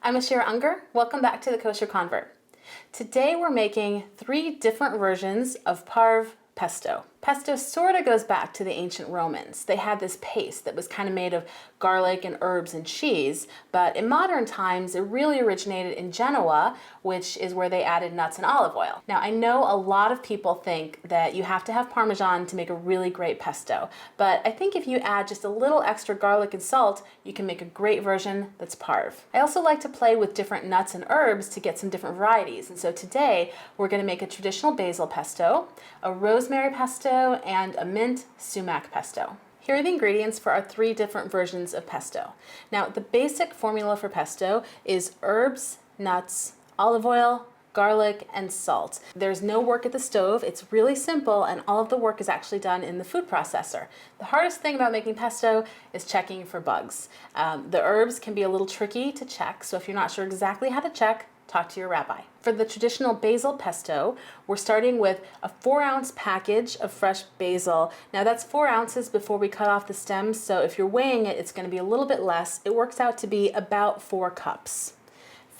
I'm Ashira Ungar. Welcome back to the Kosher Convert. Today we're making 3 different versions of parve pesto. Pesto sort of goes back to the ancient Romans. They had this paste that was kind of made of garlic and herbs and cheese, but in modern times it really originated in Genoa, which is where they added nuts and olive oil. Now I know a lot of people think that you have to have Parmesan to make a really great pesto, but I think if you add just a little extra garlic and salt, you can make a great version that's parve. I also like to play with different nuts and herbs to get some different varieties, and so today we're going to make a traditional basil pesto, a rosemary pesto, and a Mint-Sumac pesto. Here are the ingredients for our 3 different versions of pesto. Now, the basic formula for pesto is herbs, nuts, olive oil, garlic, and salt. There's no work at the stove. It's really simple, and all of the work is actually done in the food processor. The hardest thing about making pesto is checking for bugs. The herbs can be a little tricky to check, so if you're not sure exactly how to check, talk to your rabbi. For the traditional basil pesto, we're starting with a 4-ounce package of fresh basil. Now that's 4 ounces before we cut off the stems, so if you're weighing it, it's going to be a little bit less. It works out to be about 4 cups.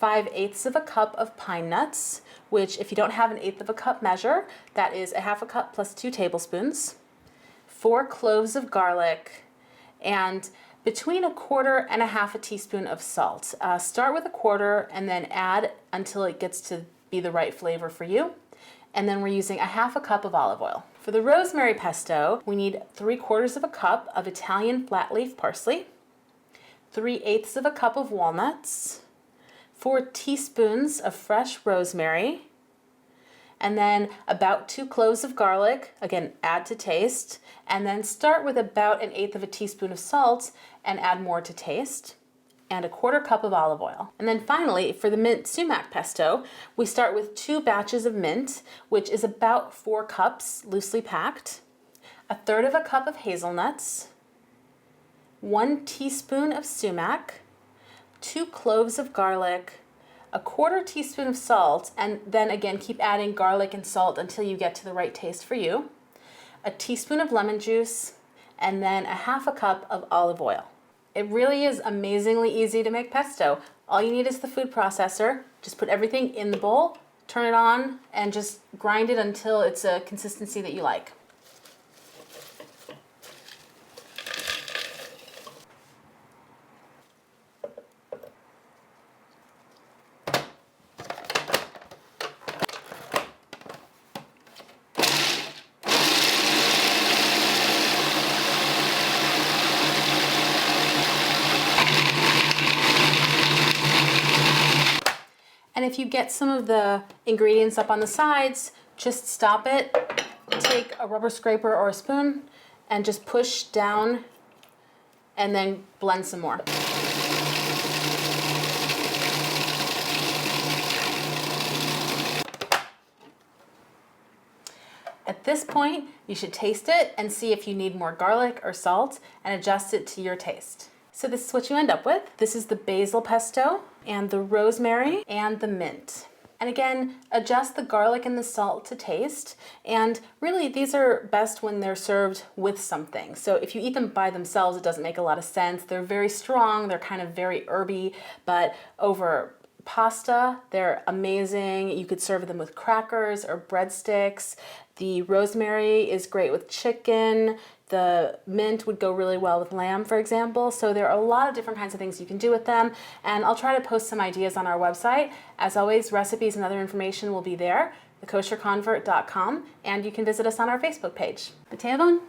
5/8 of a cup of pine nuts, which if you don't have an 1/8 of a cup measure, that is a 1/2 cup plus 2 tablespoons. 4 cloves of garlic, and between 1/4 and 1/2 teaspoon of salt. Start with 1/4 and then add until it gets to be the right flavor for you. And then we're using a 1/2 cup of olive oil. For the rosemary pesto, we need 3/4 of a cup of Italian flat leaf parsley, 3/8 of a cup of walnuts, 4 teaspoons of fresh rosemary, and then about 2 cloves of garlic, again add to taste, and then start with about 1/8 of a teaspoon of salt and add more to taste, and 1/4 cup of olive oil. And then finally, for the Mint-Sumac pesto, we start with 2 batches of mint, which is about 4 cups loosely packed, 1/3 of a cup of hazelnuts, 1 teaspoon of sumac, 2 cloves of garlic, 1/4 teaspoon of salt, and then again keep adding garlic and salt until you get to the right taste for you, a teaspoon of lemon juice, and then a 1/2 cup of olive oil. It really is amazingly easy to make pesto. All you need is the food processor. Just put everything in the bowl, turn it on, and just grind it until it's a consistency that you like. And if you get some of the ingredients up on the sides, just stop it, take a rubber scraper or a spoon, and just push down, and then blend some more. At this point, you should taste it and see if you need more garlic or salt and adjust it to your taste. So this is what you end up with. This is the basil pesto and the rosemary and the mint. And again, adjust the garlic and the salt to taste. And really, these are best when they're served with something. So if you eat them by themselves, it doesn't make a lot of sense. They're very strong, they're kind of very herby, but over pasta, they're amazing. You could serve them with crackers or breadsticks. The rosemary is great with chicken. The mint would go really well with lamb, for example. So there are a lot of different kinds of things you can do with them. And I'll try to post some ideas on our website. As always, recipes and other information will be there, thekosherconvert.com, and you can visit us on our Facebook page. B'teavon.